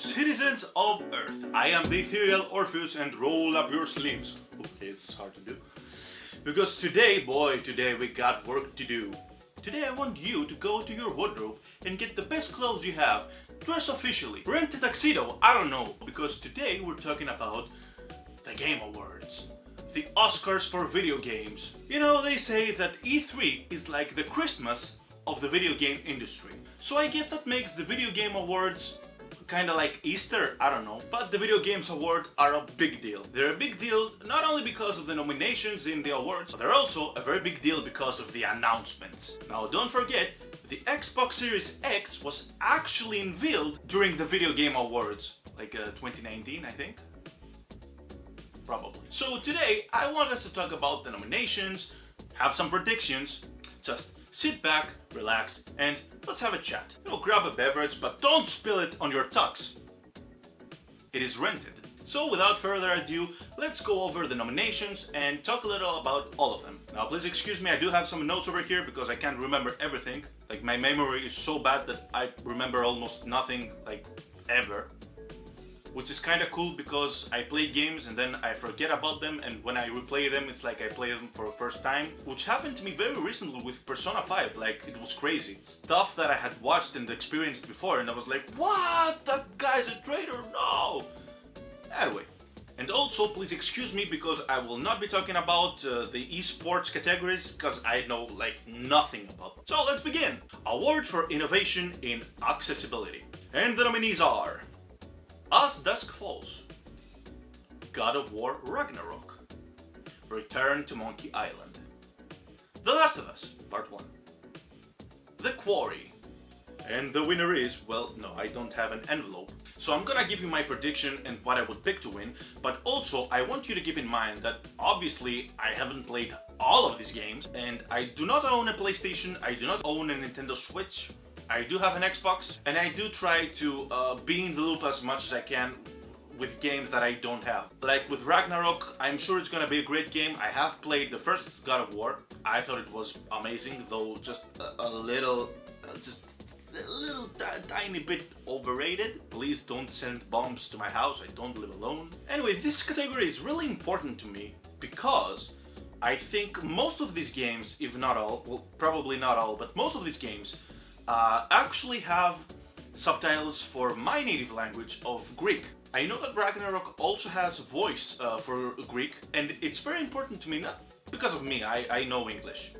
citizens of Earth, I am the Ethereal Orpheus and roll up your sleeves. Okay, it's hard to do. Because today, today we got work to do. Today I want you to go to your wardrobe and get the best clothes you have, dress officially, rent a tuxedo, I don't know, because today we're talking about the Game Awards. The Oscars for video games. You know, they say that E3 is like the Christmas of the video game industry. So I guess that makes the Video Game Awards kinda like Easter, I don't know. But the Video Games Award are a big deal. They're a big deal not only because of the nominations in the awards, but they're also a very big deal because of the announcements. Now don't forget, the Xbox Series X was actually unveiled during the Video Game Awards, like 2019 I think. Probably. So today I want us to talk about the nominations, have some predictions, just sit back, relax, and let's have a chat. You know, grab a beverage, but don't spill it on your tux. It is rented. So without further ado, let's go over the nominations and talk a little about all of them. Now please excuse me, I do have some notes over here because I can't remember everything. Like my memory is so bad that I remember almost nothing, like ever. Which is kind of cool because I play games and then I forget about them, and when I replay them it's like I play them for the first time, which happened to me very recently with Persona 5, like it was crazy. Stuff that I had watched and experienced before and I was like, what? That guy's a traitor, no! Anyway, and also please excuse me because I will not be talking about the esports categories because I know like nothing about them. So let's begin! Award for Innovation in Accessibility. And the nominees are As Dusk Falls, God of War Ragnarok, Return to Monkey Island, The Last of Us Part 1, The Quarry, and the winner is, well, no, I don't have an envelope. So I'm gonna give you my prediction and what I would pick to win, but also I want you to keep in mind that obviously I haven't played all of these games, and I do not own a PlayStation, I do not own a Nintendo Switch. I do have an Xbox, and I do try to be in the loop as much as I can with games that I don't have. Like with Ragnarok, I'm sure it's gonna be a great game. I have played the first God of War. I thought it was amazing, though just a little tiny bit overrated. Please don't send bombs to my house, I don't live alone. Anyway, this category is really important to me because I think most of these games, if not all, well, probably not all, but most of these games actually have subtitles for my native language of Greek. I know that Ragnarok also has voice for Greek, and it's very important to me, not because of me, I know English.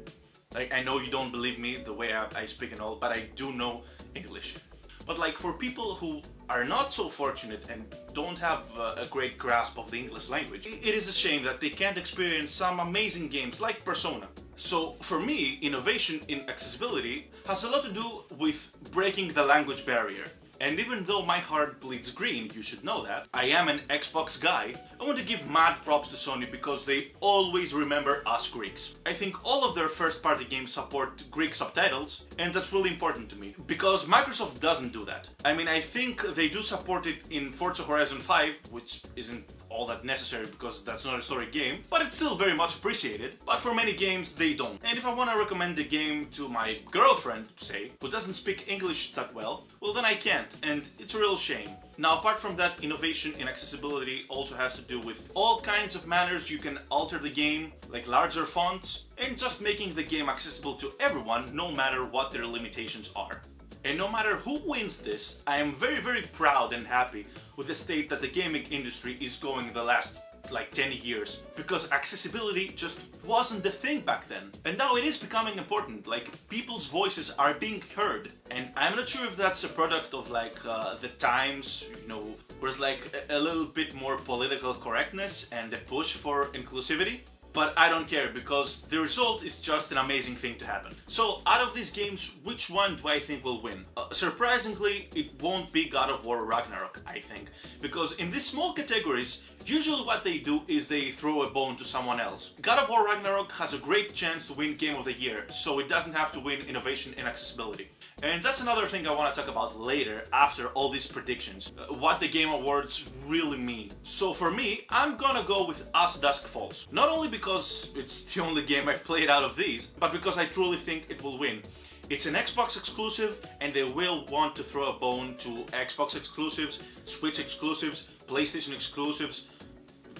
Like, I know you don't believe me the way I speak and all, but I do know English. But like for people who are not so fortunate and don't have a great grasp of the English language, it is a shame that they can't experience some amazing games like Persona. So for me, innovation in accessibility has a lot to do with breaking the language barrier. And even though my heart bleeds green, you should know that, I am an Xbox guy, I want to give mad props to Sony because they always remember us Greeks. I think all of their first-party games support Greek subtitles, and that's really important to me, because Microsoft doesn't do that. I mean, I think they do support it in Forza Horizon 5, which isn't all that necessary because that's not a story game, but it's still very much appreciated. But for many games, they don't. And if I want to recommend the game to my girlfriend, say, who doesn't speak English that well then I can't, and it's a real shame. Now, apart from that, innovation in accessibility also has to do with all kinds of manners you can alter the game, like larger fonts, and just making the game accessible to everyone, no matter what their limitations are. And no matter who wins this, I am very, very proud and happy with the state that the gaming industry is going the last like 10 years, because accessibility just wasn't the thing back then. And now it is becoming important, like people's voices are being heard. And I'm not sure if that's a product of like the times, you know, where's like a little bit more political correctness and a push for inclusivity. But I don't care because the result is just an amazing thing to happen. So out of these games, which one do I think will win? Surprisingly, it won't be God of War Ragnarok, I think. Because in these small categories, usually what they do is they throw a bone to someone else. God of War Ragnarok has a great chance to win Game of the Year, so it doesn't have to win innovation and accessibility. And that's another thing I want to talk about later, after all these predictions. What the Game Awards really mean. So for me, I'm gonna go with As Dusk Falls. Not only because it's the only game I've played out of these, but because I truly think it will win. It's an Xbox exclusive, and they will want to throw a bone to Xbox exclusives, Switch exclusives, PlayStation exclusives.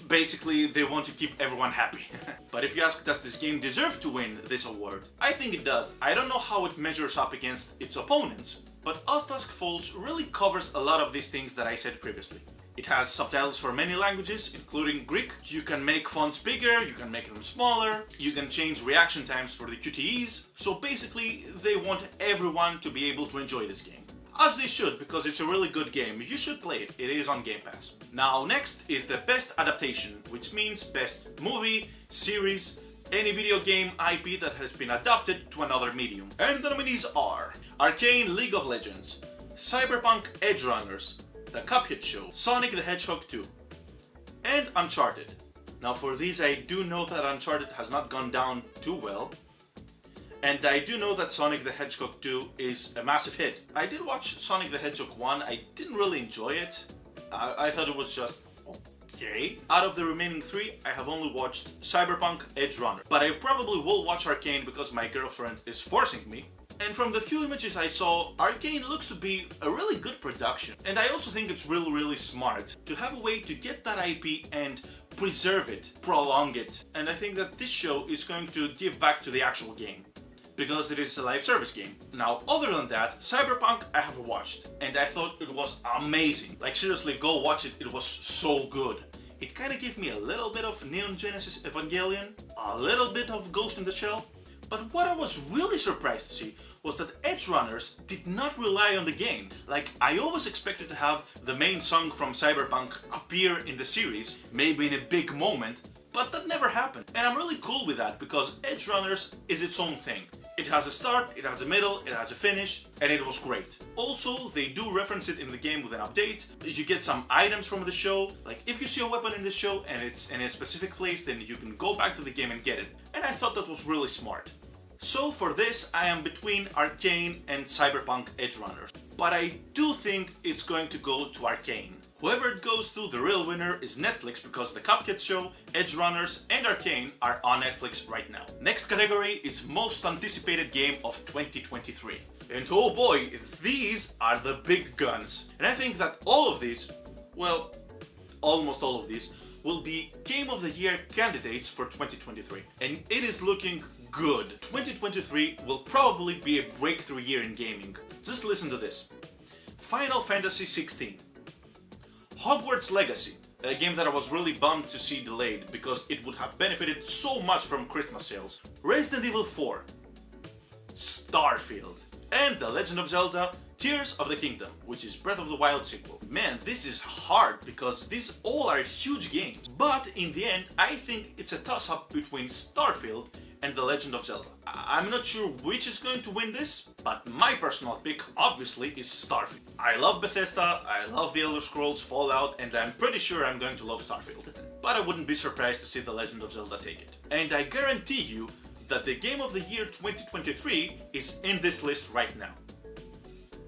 Basically, they want to keep everyone happy. But if you ask, does this game deserve to win this award? I think it does. I don't know how it measures up against its opponents, but As Dusk Falls really covers a lot of these things that I said previously. It has subtitles for many languages, including Greek. You can make fonts bigger, you can make them smaller, you can change reaction times for the QTEs. So basically, they want everyone to be able to enjoy this game. As they should, because it's a really good game. You should play it. It is on Gamepass. Now, next is the best adaptation, which means best movie, series, any video game IP that has been adapted to another medium. And the nominees are Arcane League of Legends, Cyberpunk Edge Runners, The Cuphead Show, Sonic the Hedgehog 2, and Uncharted. Now for these, I do know that Uncharted has not gone down too well, and I do know that Sonic the Hedgehog 2 is a massive hit. I did watch Sonic the Hedgehog 1, I didn't really enjoy it. I thought it was just okay. Out of the remaining three, I have only watched Cyberpunk Edge Runner, but I probably will watch Arcane because my girlfriend is forcing me. And from the few images I saw, Arcane looks to be a really good production. And I also think it's really smart to have a way to get that IP and preserve it, prolong it. And I think that this show is going to give back to the actual game, because it is a live service game. Now, other than that, Cyberpunk I have watched, and I thought it was amazing. Like seriously, go watch it, it was so good. It kind of gave me a little bit of Neon Genesis Evangelion, a little bit of Ghost in the Shell. But what I was really surprised to see was that Edge Runners did not rely on the game. Like, I always expected to have the main song from Cyberpunk appear in the series, maybe in a big moment, but that never happened. And I'm really cool with that, because Edge Runners is its own thing. It has a start, it has a middle, it has a finish, and it was great. Also, they do reference it in the game with an update. You get some items from the show, like if you see a weapon in the show and it's in a specific place, then you can go back to the game and get it. And I thought that was really smart. So for this, I am between Arcane and Cyberpunk Edge Runners. But I do think it's going to go to Arcane. Whoever it goes to, the real winner is Netflix, because The Cuphead Show, Edge Runners, and Arcane are on Netflix right now. Next category is Most Anticipated Game of 2023. And oh boy, these are the big guns. And I think that all of these, well, almost all of these, will be Game of the Year candidates for 2023. And it is looking good. 2023 will probably be a breakthrough year in gaming. Just listen to this. Final Fantasy 16. Hogwarts Legacy, a game that I was really bummed to see delayed because it would have benefited so much from Christmas sales. Resident Evil 4, Starfield, and The Legend of Zelda Tears of the Kingdom, which is Breath of the Wild sequel. Man, this is hard because these all are huge games. But in the end, I think it's a toss-up between Starfield and The Legend of Zelda. I'm not sure which is going to win this, but my personal pick, obviously, is Starfield. I love Bethesda, I love The Elder Scrolls, Fallout, and I'm pretty sure I'm going to love Starfield. But I wouldn't be surprised to see The Legend of Zelda take it. And I guarantee you that the Game of the Year 2023 is in this list right now.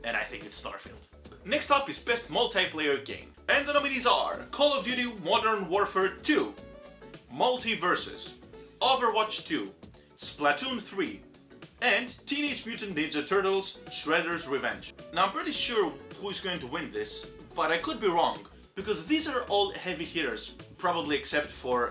And I think it's Starfield. Next up is Best Multiplayer Game. And the nominees are Call of Duty Modern Warfare 2, Multiversus, Overwatch 2, Splatoon 3, and Teenage Mutant Ninja Turtles Shredder's Revenge. Now I'm pretty sure who's going to win this, but I could be wrong, because these are all heavy hitters, probably except for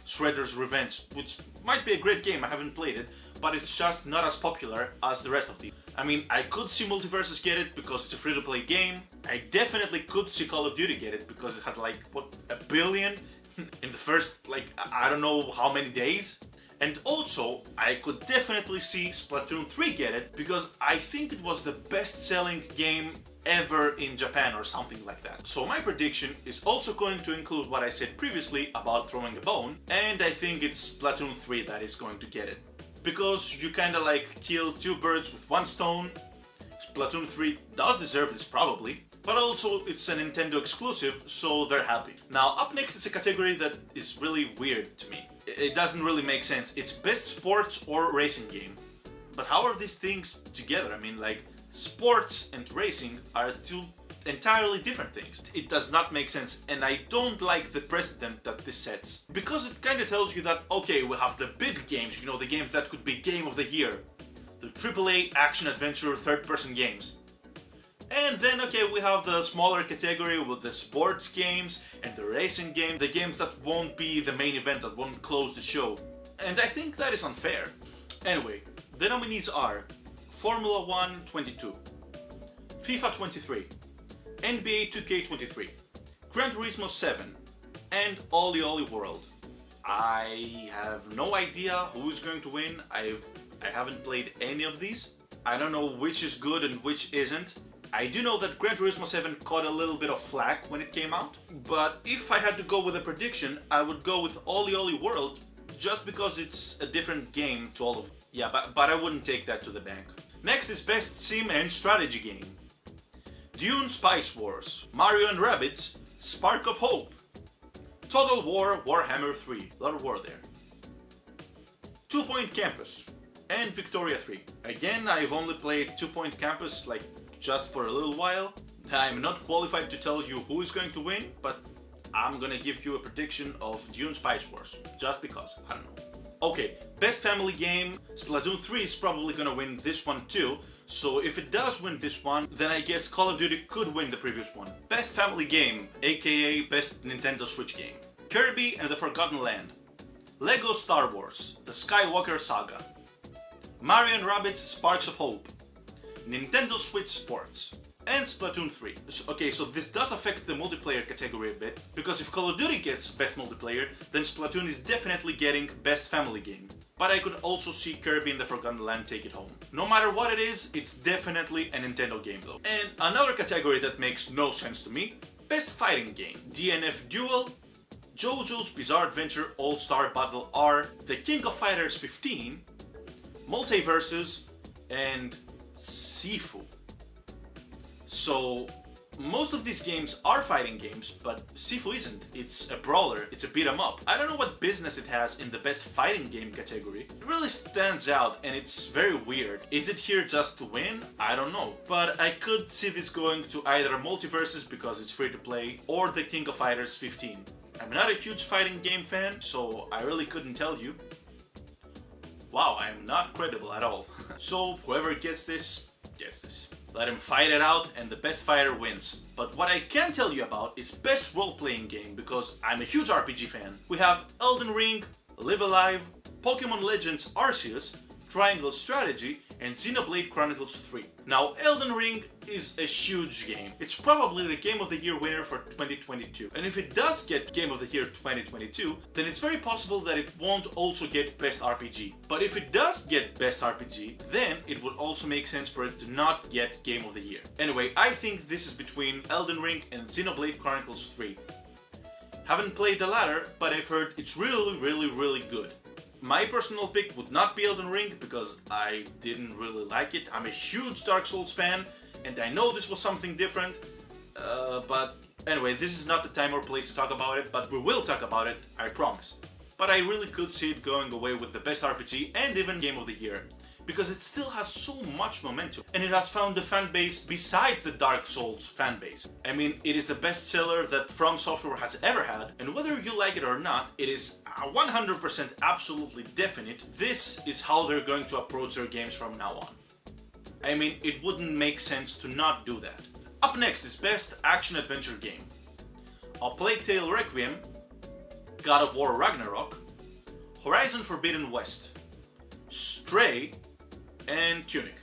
Shredder's Revenge, which might be a great game, I haven't played it, but it's just not as popular as the rest of these. I mean, I could see Multiversus get it because it's a free-to-play game. I definitely could see Call of Duty get it because it had like, what, 1 billion in the first, like, I don't know how many days. And also, I could definitely see Splatoon 3 get it because I think it was the best-selling game ever in Japan or something like that. So my prediction is also going to include what I said previously about throwing a bone, and I think it's Splatoon 3 that is going to get it. Because you kinda like kill two birds with one stone. Splatoon 3 does deserve this probably, but also it's a Nintendo exclusive, so they're happy. Now up next is a category that is really weird to me. It doesn't really make sense. It's best sports or racing game. But how are these things together? I mean, like, sports and racing are two entirely different things. It does not make sense, and I don't like the precedent that this sets. Because it kind of tells you that, okay, we have the big games, you know, the games that could be Game of the Year. the AAA action-adventure third-person games. And then, okay, we have the smaller category with the sports games and the racing game, the games that won't be the main event, that won't close the show. And I think that is unfair. Anyway, the nominees are Formula 1 22, FIFA 23, NBA 2K23, Gran Turismo 7, and Oli Oli World. I have no idea who's going to win. I haven't played any of these. I don't know which is good and which isn't. I do know that Gran Turismo 7 caught a little bit of flack when it came out, but if I had to go with a prediction, I would go with Oli Oli World just because it's a different game to all of them. Yeah, but I wouldn't take that to the bank. Next is Best Sim and Strategy Game. Dune Spice Wars, Mario and Rabbids, Spark of Hope, Total War Warhammer 3, a lot of war there, 2 Point Campus, and Victoria 3. Again, I've only played 2 Point Campus like just for a little while. I'm not qualified to tell you who is going to win, but I'm gonna give you a prediction of Dune Spice Wars, just because, I don't know. Okay, Best Family Game, Splatoon 3 is probably gonna win this one too, so if it does win this one, then I guess Call of Duty could win the previous one. Best Family Game, aka Best Nintendo Switch Game, Kirby and the Forgotten Land, Lego Star Wars, The Skywalker Saga, Mario and Rabbids Sparks of Hope, Nintendo Switch Sports, and Splatoon 3. Okay, so this does affect the multiplayer category a bit, because if Call of Duty gets Best Multiplayer, then Splatoon is definitely getting Best Family Game. But I could also see Kirby and the Forgotten Land take it home. No matter what it is, it's definitely a Nintendo game though. And another category that makes no sense to me, Best Fighting Game. DNF Duel, JoJo's Bizarre Adventure All-Star Battle R, The King of Fighters 15, Multiverses, and Sifu. So, most of these games are fighting games, but Sifu isn't. It's a brawler, it's a beat 'em up. I don't know what business it has in the best fighting game category. It really stands out and it's very weird. Is it here just to win? I don't know. But I could see this going to either Multiverses because it's free to play, or the King of Fighters 15. I'm not a huge fighting game fan, so I really couldn't tell you. Wow, I'm not credible at all. So, whoever gets this, gets this. Let him fight it out and the best fighter wins. But what I can tell you about is best role-playing game, because I'm a huge RPG fan. We have Elden Ring, Live Alive, Pokemon Legends Arceus, Triangle Strategy, and Xenoblade Chronicles 3. Now, Elden Ring is a huge game. It's probably the Game of the Year winner for 2022. And if it does get Game of the Year 2022, then it's very possible that it won't also get Best RPG. But if it does get Best RPG, then it would also make sense for it to not get Game of the Year. Anyway, I think this is between Elden Ring and Xenoblade Chronicles 3. Haven't played the latter, but I've heard it's really good. My personal pick would not be Elden Ring because I didn't really like it. I'm a huge Dark Souls fan and I know this was something different, but anyway, this is not the time or place to talk about it, but we will talk about it, I promise. But I really could see it going away with the best RPG and even Game of the Year, because it still has so much momentum and it has found a fan base besides the Dark Souls fan base. I mean, it is the best seller that From Software has ever had, and whether you like it or not, it is 100% absolutely definite this is how they're going to approach their games from now on. I mean, it wouldn't make sense to not do that. Up next is Best Action-Adventure Game. A Plague Tale Requiem, God of War Ragnarok, Horizon Forbidden West, Stray, and Tunic.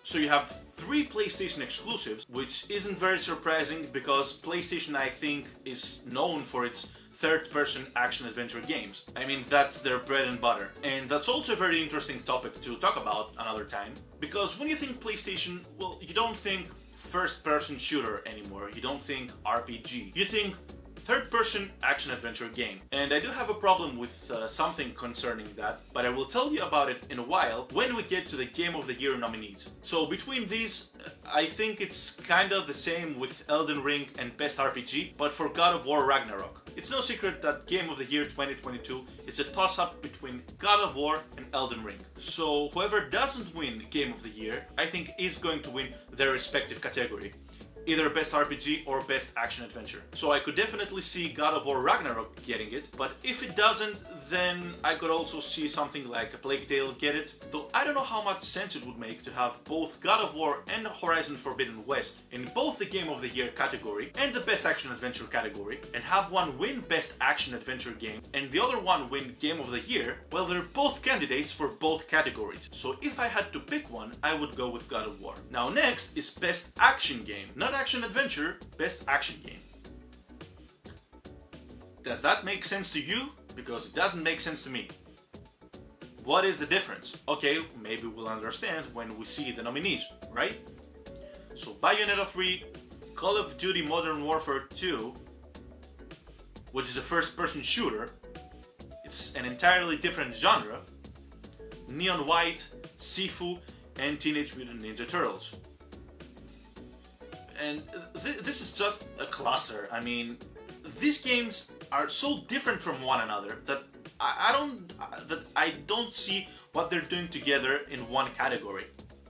So you have 3 PlayStation exclusives, which isn't very surprising because PlayStation, I think, is known for its third-person action-adventure games. I mean, that's their bread and butter. And that's also a very interesting topic to talk about another time, because when you think PlayStation, well, you don't think first-person shooter anymore, you don't think RPG, you think third-person action-adventure game. And I do have a problem with something concerning that, but I will tell you about it in a while when we get to the Game of the Year nominees. So between these, I think it's kinda the same with Elden Ring and Best RPG, but for God of War Ragnarok. It's no secret that Game of the Year 2022 is a toss-up between God of War and Elden Ring. So whoever doesn't win Game of the Year, I think is going to win their respective category. either Best RPG or Best Action Adventure. So I could definitely see God of War Ragnarok getting it, but if it doesn't, then I could also see something like a Plague Tale get it, though I don't know how much sense it would make to have both God of War and Horizon Forbidden West in both the Game of the Year category and the Best Action Adventure category, and have one win Best Action Adventure game and the other one win Game of the Year. Well, they're both candidates for both categories, so if I had to pick one, I would go with God of War. Now next is Best Action Game, not Action Adventure, Best Action Game. Does that make sense to you? Because it doesn't make sense to me. What is the difference? Okay, maybe we'll understand when we see the nominees, right? So Bayonetta 3, Call of Duty Modern Warfare 2, which is a first-person shooter. It's an entirely different genre. Neon White, Sifu, and Teenage Mutant Ninja Turtles. And this is just a cluster. I mean, these games are so different from one another that I don't see what they're doing together in one category.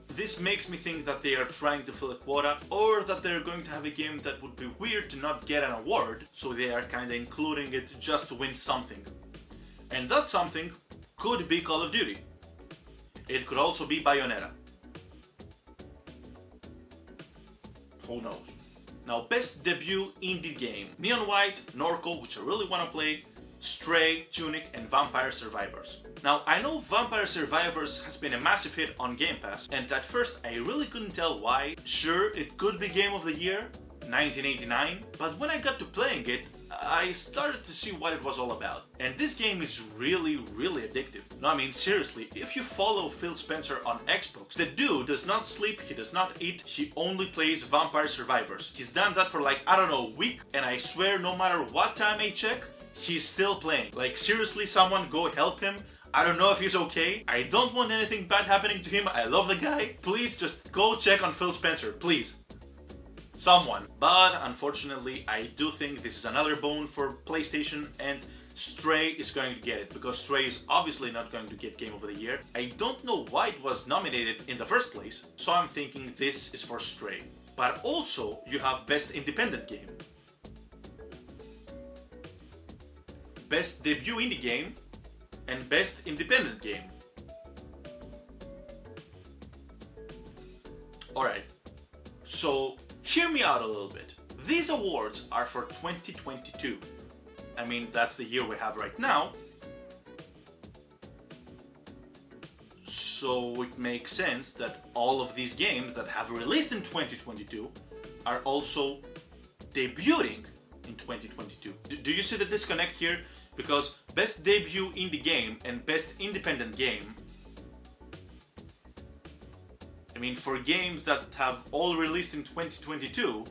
This makes me think that they are trying to fill a quota, or that they're going to have a game that would be weird to not get an award, so they are kinda including it just to win something. And that something could be Call of Duty. It could also be Bayonetta. Who knows? Now, Best Debut Indie Game. Neon White, Norco, which I really want to play, Stray, Tunic, and Vampire Survivors. Now, I know Vampire Survivors has been a massive hit on Gamepass, and at first I really couldn't tell why. Sure, it could be Game of the Year, 1989, but when I got to playing it, I started to see what it was all about. And this game is really addictive. No, I mean seriously, if you follow Phil Spencer on Xbox, the dude does not sleep, he does not eat, he only plays Vampire Survivors. He's done that for like, I don't know, a week, and I swear no matter what time I check, he's still playing. Like seriously, someone go help him. I don't know if he's okay. I don't want anything bad happening to him. I love the guy. Please just go check on Phil Spencer, please. Someone. But unfortunately, I do think this is another bone for PlayStation, and Stray is going to get it, because Stray is obviously not going to get Game of the Year. I don't know why it was nominated in the first place, so I'm thinking this is for Stray. But also, you have Best Independent Game, Best Debut Indie Game, and Best Independent Game. Alright, so hear me out a little bit. These awards are for 2022. I mean, that's the year we have right now. So it makes sense that all of these games that have released in 2022 are also debuting in 2022. Do you see the disconnect here? Because Best Debut Indie Game and Best Independent Game, I mean, for games that have all released in 2022.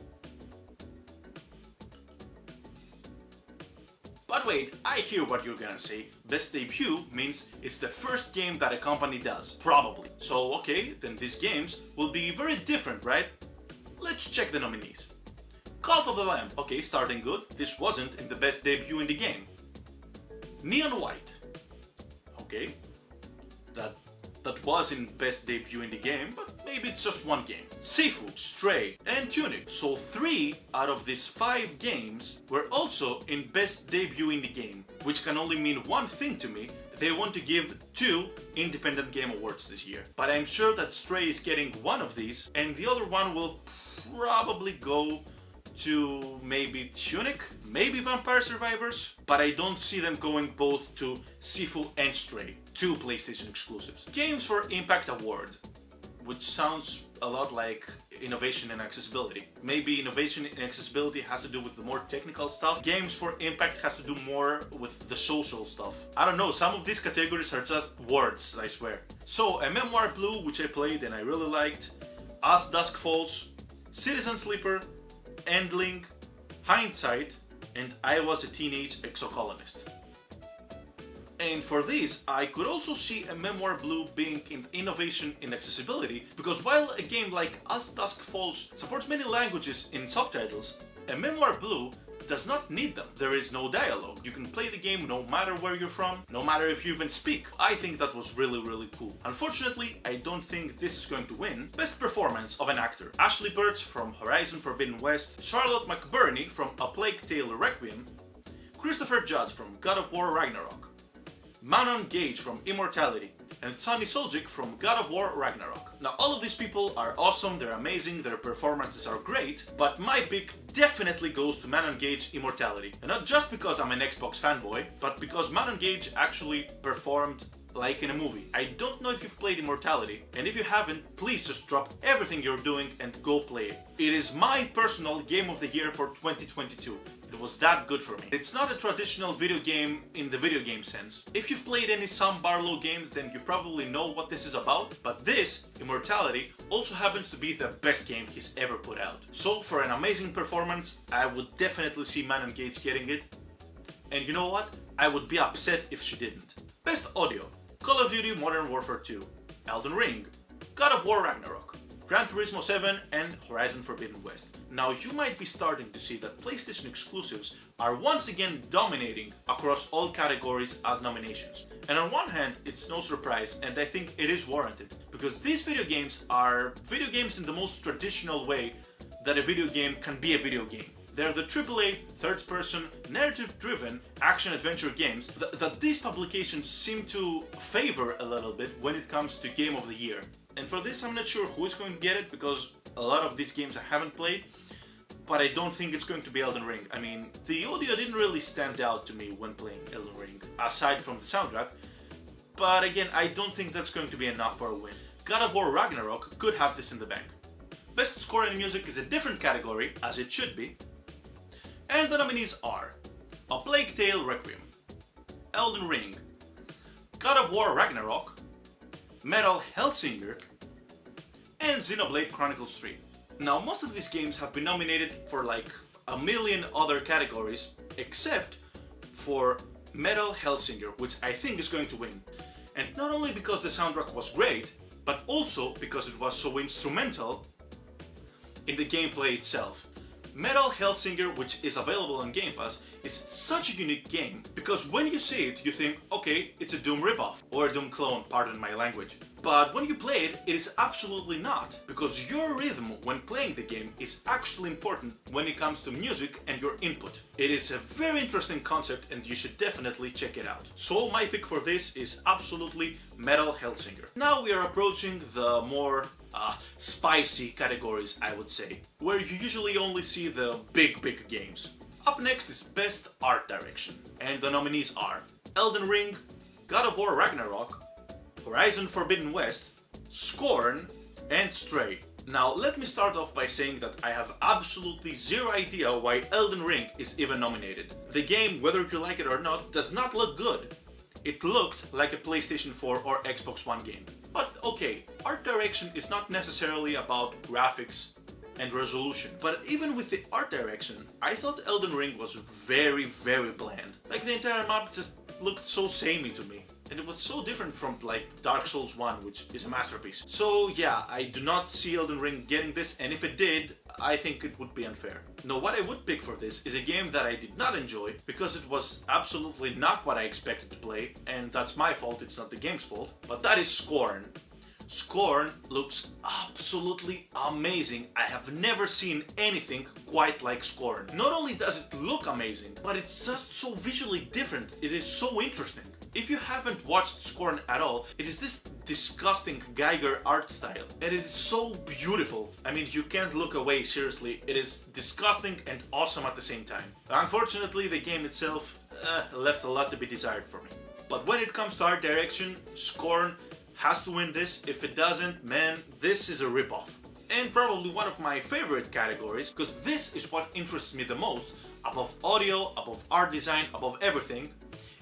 But wait, I hear what you're gonna say. Best Debut means it's the first game that a company does, probably. So okay, then these games will be very different, right? Let's check the nominees. Cult of the Lamb, okay, starting good. This wasn't in the Best Debut Indie Game. Neon White, okay, that was in Best Debut in the Game, but maybe it's just one game. Sifu, Stray, and Tunic. So 3 out of these 5 games were also in Best Debut in the Game, which can only mean one thing to me. They want to give 2 Independent Game Awards this year. But I'm sure that Stray is getting one of these, and the other one will probably go to maybe Tunic, maybe Vampire Survivors, but I don't see them going both to Sifu and Stray, 2 PlayStation exclusives. Games for Impact Award, which sounds a lot like innovation and accessibility. Maybe innovation and accessibility has to do with the more technical stuff. Games for Impact has to do more with the social stuff. I don't know, some of these categories are just words, I swear. So, a Memoir Blue, which I played and I really liked, As Dusk Falls, Citizen Sleeper, Endling, Hindsight, and I Was a Teenage Exocolonist. And for these, I could also see a Memoir Blue being in innovation in accessibility, because while a game like As Dusk Falls supports many languages in subtitles, a Memoir Blue does not need them. There is no dialogue. You can play the game no matter where you're from, no matter if you even speak. I think that was really cool. Unfortunately, I don't think this is going to win Best Performance of an Actor. Ashley Burch from Horizon Forbidden West, Charlotte McBurney from A Plague Tale Requiem, Christopher Judge from God of War Ragnarok, Manon Gage from Immortality, and Sonny Suljic from God of War Ragnarok. Now all of these people are awesome, they're amazing, their performances are great, but my pick definitely goes to Manon Gage Immortality. And not just because I'm an Xbox fanboy, but because Manon Gage actually performed like in a movie. I don't know if you've played Immortality, and if you haven't, please just drop everything you're doing and go play it. It is my personal Game of the Year for 2022. It was that good for me. It's not a traditional video game in the video game sense. If you've played any Sam Barlow games, then you probably know what this is about, but this, Immortality, also happens to be the best game he's ever put out. So for an amazing performance, I would definitely see Manon Gage getting it. And you know what? I would be upset if she didn't. Best Audio: Call of Duty Modern Warfare 2, Elden Ring, God of War Ragnarok, Gran Turismo 7 and Horizon Forbidden West. Now you might be starting to see that PlayStation exclusives are once again dominating across all categories as nominations. And on one hand, it's no surprise, and I think it is warranted, because these video games are video games in the most traditional way that a video game can be a video game. They're the AAA, third-person, narrative-driven action-adventure games that these publications seem to favor a little bit when it comes to Game of the Year. And for this, I'm not sure who is going to get it, because a lot of these games I haven't played, but I don't think it's going to be Elden Ring. I mean, the audio didn't really stand out to me when playing Elden Ring, aside from the soundtrack, but again, I don't think that's going to be enough for a win. God of War Ragnarok could have this in the bank. Best Score in Music is a different category, as it should be, and the nominees are A Plague Tale Requiem, Elden Ring, God of War Ragnarok, Metal Hellsinger, and Xenoblade Chronicles 3. Now, most of these games have been nominated for like a million other categories, except for Metal Hellsinger, which I think is going to win. And not only because the soundtrack was great, but also because it was so instrumental in the gameplay itself. Metal Hellsinger, which is available on Gamepass, is such a unique game because when you see it, you think, okay, it's a Doom ripoff, or a Doom clone, pardon my language. But when you play it, it is absolutely not, because your rhythm when playing the game is actually important when it comes to music and your input. It is a very interesting concept and you should definitely check it out. So my pick for this is absolutely Metal Hellsinger. Now we are approaching the more spicy categories, I would say, where you usually only see the big games. Up next is Best Art Direction, and the nominees are Elden Ring, God of War Ragnarok, Horizon Forbidden West, Scorn, and Stray. Now let me start off by saying that I have absolutely zero idea why Elden Ring is even nominated. The game, whether you like it or not, does not look good. It looked like a PlayStation 4 or Xbox One game. But okay, art direction is not necessarily about graphics and resolution. But even with the art direction, I thought Elden Ring was very bland. Like the entire map just looked so samey to me. And it was so different from like Dark Souls 1, which is a masterpiece. So yeah, I do not see Elden Ring getting this, and if it did, I think it would be unfair. Now what I would pick for this is a game that I did not enjoy, because it was absolutely not what I expected to play, and that's my fault, it's not the game's fault, but that is Scorn. Scorn looks absolutely amazing. I have never seen anything quite like Scorn. Not only does it look amazing, but it's just so visually different. It is so interesting. If you haven't watched Scorn at all, it is this disgusting Geiger art style, and it is so beautiful. I mean, you can't look away, seriously. It is disgusting and awesome at the same time. Unfortunately, the game itself left a lot to be desired for me. But when it comes to art direction, Scorn has to win this. If it doesn't, man, this is a ripoff. And probably one of my favorite categories, because this is what interests me the most, above audio, above art design, above everything.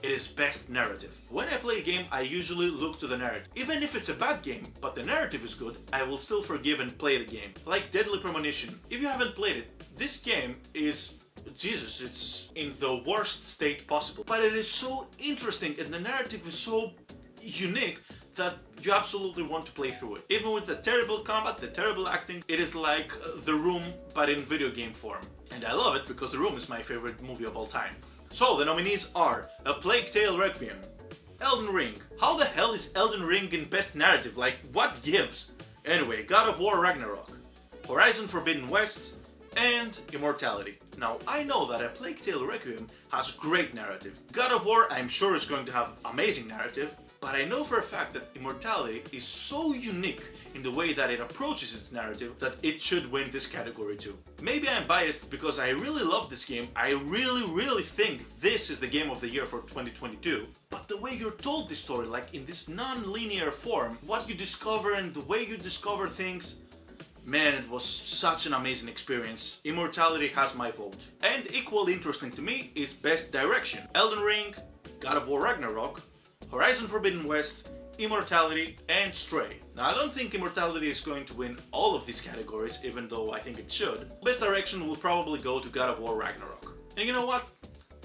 It is Best Narrative. When I play a game, I usually look to the narrative. Even if it's a bad game, but the narrative is good, I will still forgive and play the game. Like Deadly Premonition. If you haven't played it, this game is... Jesus, it's in the worst state possible. But it is so interesting and the narrative is so unique that you absolutely want to play through it. Even with the terrible combat, the terrible acting, it is like The Room but in video game form. And I love it because The Room is my favorite movie of all time. So the nominees are A Plague Tale Requiem, Elden Ring. How the hell is Elden Ring in best narrative? Like, what gives? Anyway, God of War Ragnarok, Horizon Forbidden West, and Immortality. Now, I know that A Plague Tale Requiem has great narrative. God of War, I'm sure, is going to have amazing narrative, but I know for a fact that Immortality is so unique in the way that it approaches its narrative that it should win this category too. Maybe I'm biased because I really love this game. I really think this is the game of the year for 2022. But the way you're told this story, like in this non-linear form, what you discover and the way you discover things, man, it was such an amazing experience. Immortality has my vote. And equally interesting to me is Best Direction. Elden Ring, God of War Ragnarok, Horizon Forbidden West, Immortality, and Stray. Now, I don't think Immortality is going to win all of these categories, even though I think it should. Best Direction will probably go to God of War Ragnarok. And you know what?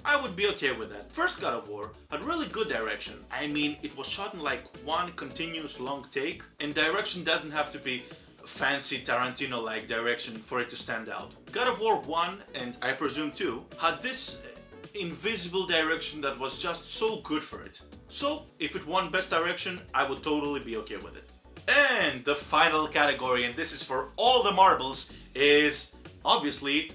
I would be okay with that. First God of War had really good direction. I mean, it was shot in like one continuous long take, and direction doesn't have to be fancy Tarantino-like direction for it to stand out. God of War 1, and I presume 2, had this invisible direction that was just so good for it. So, if it won Best Direction, I would totally be okay with it. And the final category, and this is for all the marbles, is obviously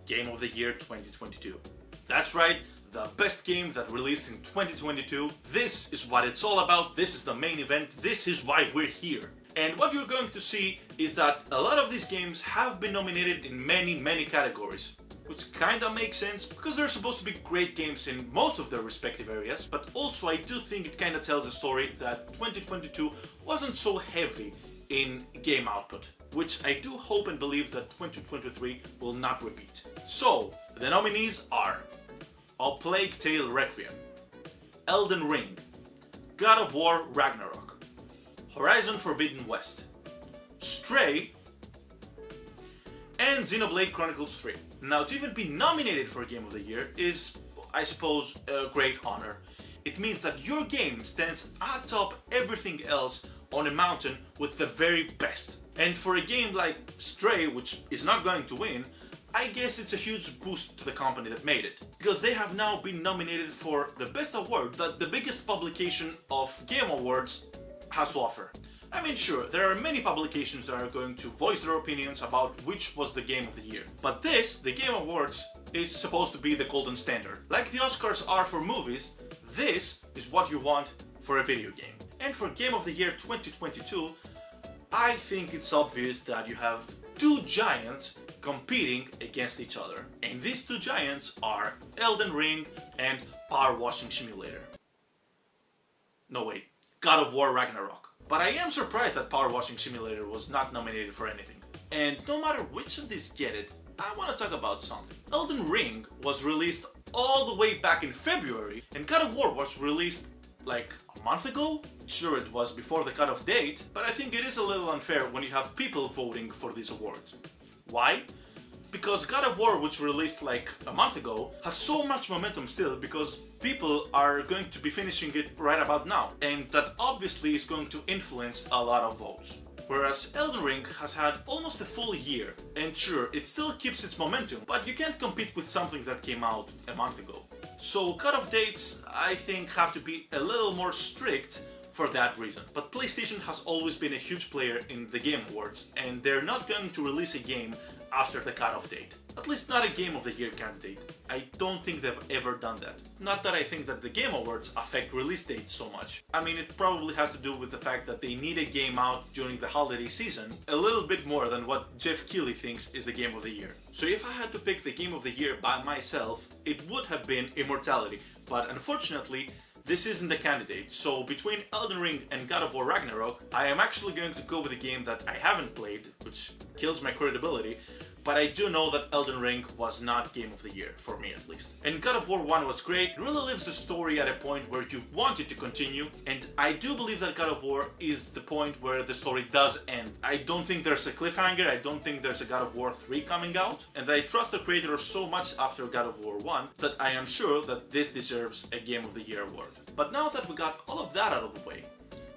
Game of the Year 2022. That's right, the best game that released in 2022. This is what it's all about, this is the main event, this is why we're here. And what you're going to see is that a lot of these games have been nominated in many categories. Which kinda makes sense, because they're supposed to be great games in most of their respective areas, but also I do think it kinda tells a story that 2022 wasn't so heavy in game output, which I do hope and believe that 2023 will not repeat. So, the nominees are A Plague Tale Requiem, Elden Ring, God of War Ragnarok, Horizon Forbidden West, Stray, and Xenoblade Chronicles 3. Now, to even be nominated for Game of the Year is, I suppose, a great honor. It means that your game stands atop everything else on a mountain with the very best. And for a game like Stray, which is not going to win, I guess it's a huge boost to the company that made it. Because they have now been nominated for the best award that the biggest publication of Game Awards has to offer. I mean, sure, there are many publications that are going to voice their opinions about which was the game of the year. But this, the Game Awards, is supposed to be the golden standard. Like the Oscars are for movies, this is what you want for a video game. And for Game of the Year 2022, I think it's obvious that you have two giants competing against each other. And these two giants are Elden Ring and Power Washing Simulator. No wait, God of War Ragnarok. But I am surprised that Power Washing Simulator was not nominated for anything. And no matter which of these get it, I want to talk about something. Elden Ring was released all the way back in February, and God of War was released like a month ago? Sure, it was before the cutoff date, but I think it is a little unfair when you have people voting for these awards. Why? Because God of War, which released like a month ago, has so much momentum still because people are going to be finishing it right about now. And that obviously is going to influence a lot of votes. Whereas Elden Ring has had almost a full year, and sure, it still keeps its momentum, but you can't compete with something that came out a month ago. So cutoff dates, I think, have to be a little more strict for that reason. But PlayStation has always been a huge player in the Game Awards, and they're not going to release a game after the cutoff date. At least not a Game of the Year candidate. I don't think they've ever done that. Not that I think that the Game Awards affect release dates so much. I mean, it probably has to do with the fact that they need a game out during the holiday season a little bit more than what Jeff Keighley thinks is the Game of the Year. So if I had to pick the Game of the Year by myself, it would have been Immortality. But unfortunately, this isn't the candidate, so between Elden Ring and God of War Ragnarok, I am actually going to go with a game that I haven't played, which kills my credibility, but I do know that Elden Ring was not Game of the Year, for me at least. And God of War 1 was great, it really lives the story at a point where you want it to continue, and I do believe that God of War is the point where the story does end. I don't think there's a cliffhanger, I don't think there's a God of War 3 coming out, and I trust the creator so much after God of War 1 that I am sure that this deserves a Game of the Year award. But now that we got all of that out of the way,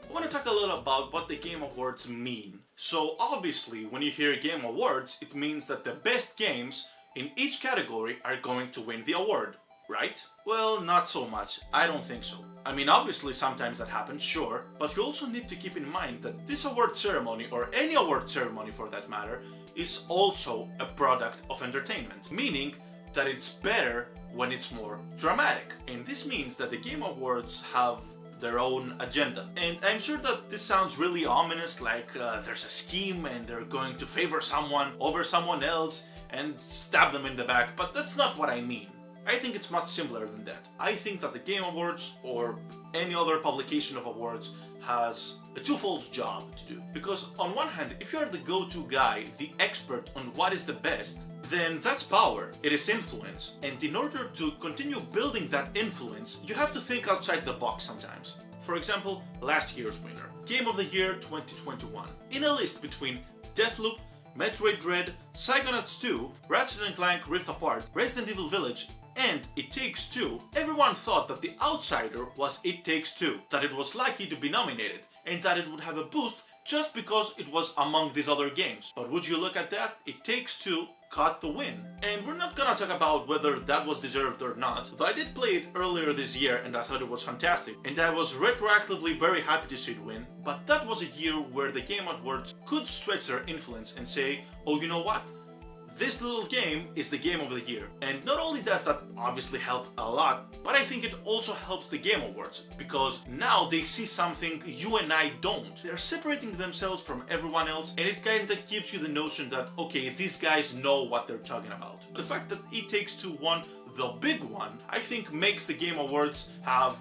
I want to talk a little about what the Game Awards mean. So obviously, when you hear Game Awards, it means that the best games in each category are going to win the award, right? Well, not so much. I don't think so. I mean, obviously sometimes that happens, sure, but you also need to keep in mind that this award ceremony, or any award ceremony for that matter, is also a product of entertainment, meaning that it's better when it's more dramatic. And this means that the Game Awards have their own agenda. And I'm sure that this sounds really ominous, like there's a scheme and they're going to favor someone over someone else and stab them in the back, but that's not what I mean. I think it's much simpler than that. I think that the Game Awards, or any other publication of awards, has a twofold job to do. Because on one hand, if you are the go-to guy, the expert on what is the best, then that's power, it is influence. And in order to continue building that influence, you have to think outside the box sometimes. For example, last year's winner, Game of the Year 2021. In a list between Deathloop, Metroid Dread, Psychonauts 2, Ratchet & Clank Rift Apart, Resident Evil Village, and It Takes Two, everyone thought that the outsider was It Takes Two, that it was likely to be nominated, and that it would have a boost just because it was among these other games. But would you look at that? It Takes Two got the win. And we're not gonna talk about whether that was deserved or not, though I did play it earlier this year and I thought it was fantastic, and I was retroactively very happy to see it win, but that was a year where the Game Awards could stretch their influence and say, oh, you know what? This little game is the Game of the Year. And not only does that obviously help a lot, but I think it also helps the Game Awards, because now they see something you and I don't. They're separating themselves from everyone else, and it kind of gives you the notion that, okay, these guys know what they're talking about. The fact that It Takes Two won the big one, I think makes the Game Awards have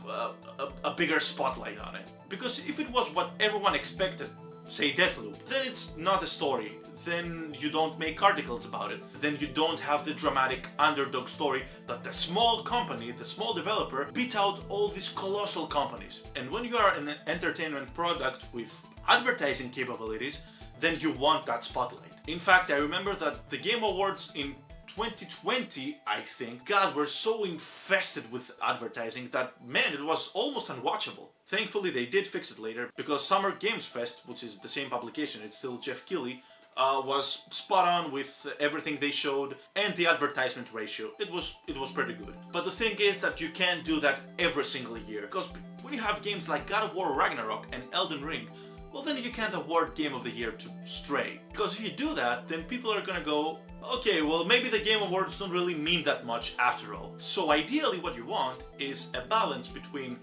a bigger spotlight on it. Because if it was what everyone expected, say Deathloop, then it's not a story. Then you don't make articles about it. Then you don't have the dramatic underdog story that the small company, the small developer, beat out all these colossal companies. And when you are an entertainment product with advertising capabilities, then you want that spotlight. In fact, I remember that the Game Awards in 2020, I think, God, were so infested with advertising that, man, it was almost unwatchable. Thankfully, they did fix it later, because Summer Games Fest, which is the same publication, it's still Jeff Keighley, was spot on with everything they showed, and the advertisement ratio. It was pretty good. But the thing is that you can't do that every single year, because when you have games like God of War Ragnarok and Elden Ring, well, then you can't award Game of the Year to Stray. Because if you do that, then people are gonna go, okay, well, maybe the Game Awards don't really mean that much after all. So ideally what you want is a balance between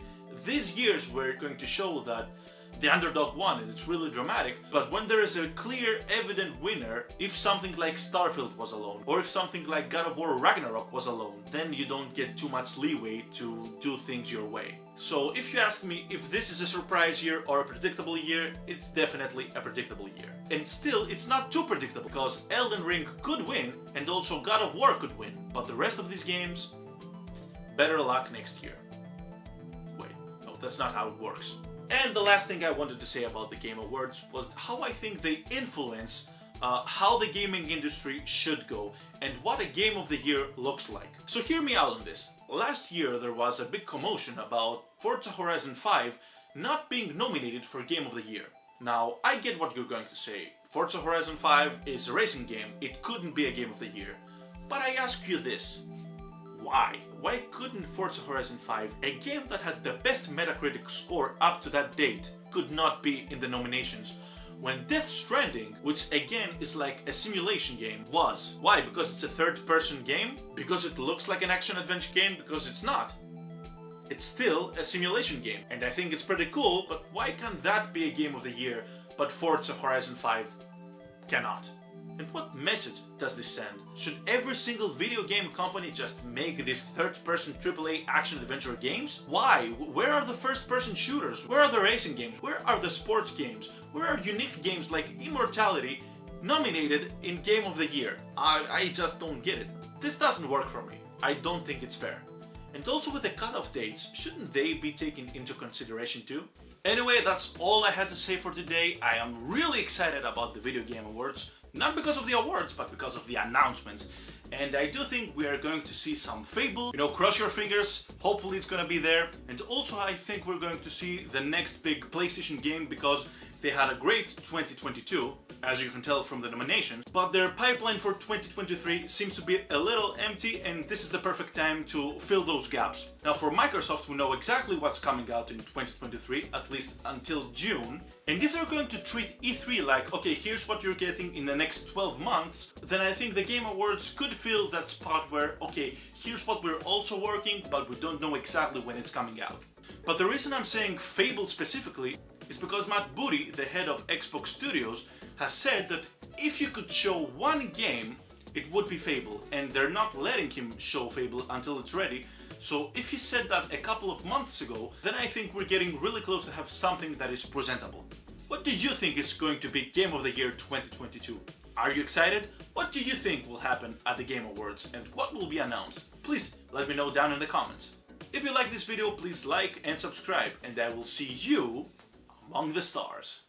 these years where you're going to show that the underdog won and it's really dramatic, but when there is a clear, evident winner, if something like Starfield was alone, or if something like God of War Ragnarok was alone, then you don't get too much leeway to do things your way. So if you ask me if this is a surprise year or a predictable year, it's definitely a predictable year. And still, it's not too predictable, because Elden Ring could win, and also God of War could win, but the rest of these games, better luck next year. Wait, no, that's not how it works. And the last thing I wanted to say about the Game Awards was how I think they influence how the gaming industry should go and what a Game of the Year looks like. So hear me out on this. Last year there was a big commotion about Forza Horizon 5 not being nominated for Game of the Year. Now, I get what you're going to say. Forza Horizon 5 is a racing game, it couldn't be a Game of the Year. But I ask you this. Why? Why couldn't Forza Horizon 5, a game that had the best Metacritic score up to that date, could not be in the nominations, when Death Stranding, which again is like a simulation game, was? Why? Because it's a third-person game? Because it looks like an action-adventure game? Because it's not. It's still a simulation game, and I think it's pretty cool, but why can't that be a Game of the Year, but Forza Horizon 5 cannot? And what message does this send? Should every single video game company just make these third-person AAA action-adventure games? Why? Where are the first-person shooters? Where are the racing games? Where are the sports games? Where are unique games like Immortality nominated in Game of the Year? I just don't get it. This doesn't work for me. I don't think it's fair. And also with the cutoff dates, shouldn't they be taken into consideration too? Anyway, that's all I had to say for today. I am really excited about the Video Game Awards. Not because of the awards, but because of the announcements. And I do think we are going to see some Fable, cross your fingers, hopefully it's gonna be there. And also I think we're going to see the next big PlayStation game, because they had a great 2022, as you can tell from the nominations, but their pipeline for 2023 seems to be a little empty, and this is the perfect time to fill those gaps. Now for Microsoft, we know exactly what's coming out in 2023, at least until June, and if they're going to treat E3 like, okay, here's what you're getting in the next 12 months, then I think the Game Awards could fill that spot where, okay, here's what we're also working, but we don't know exactly when it's coming out. But the reason I'm saying Fable specifically is because Matt Booty, the head of Xbox Studios, has said that if you could show one game, it would be Fable, and they're not letting him show Fable until it's ready. So if he said that a couple of months ago, then I think we're getting really close to have something that is presentable. What do you think is going to be Game of the Year 2022? Are you excited? What do you think will happen at the Game Awards, and what will be announced? Please let me know down in the comments. If you like this video, please like and subscribe, and I will see you among the stars.